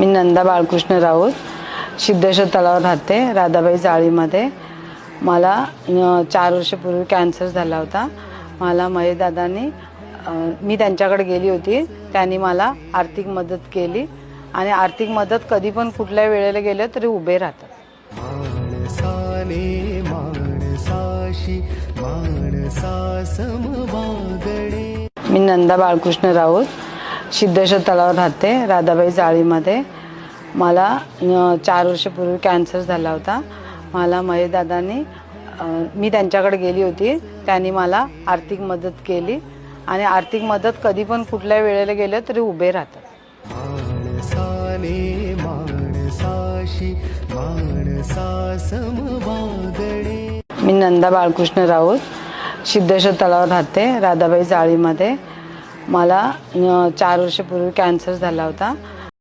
मी नंदा बाळकृष्ण राऊत, सिद्धेश्वर तलावर राहते, राधाबाई चाळीमध्ये. मला 4 वर्षापूर्वी कॅन्सर झाला होता. मला महेश दादांनी मी त्यांच्याकडे गेली होती, त्यांनी मला आर्थिक मदत केली आणि आर्थिक मदत कधी पण कुठल्या वेळेला गेलं तरी उभे राहतात. माणसाने माणसाशी माणसा समवागणे. मी नंदा बाळकृष्ण राऊत, सिद्धेश्वर तलावर राहते, राधाबाई चाळीमध्ये. मला 4 वर्षापूर्वी कॅन्सर झाला होता. मला महेश दादांनी मी त्यांच्याकडे गेली होती, त्यांनी मला आर्थिक मदत केली आणि आर्थिक मदत कधी पण कुठल्या वेळेला गेलं तरी उभे राहतात. माणसाने माणसाशी माणसा समवागणे. मी नंदा बाळकृष्ण राऊत, सिद्धेश्वर तलावर राहते, राधाबाई चाळीमध्ये. मला 4 वर्षापूर्वी कॅन्सर झाला होता.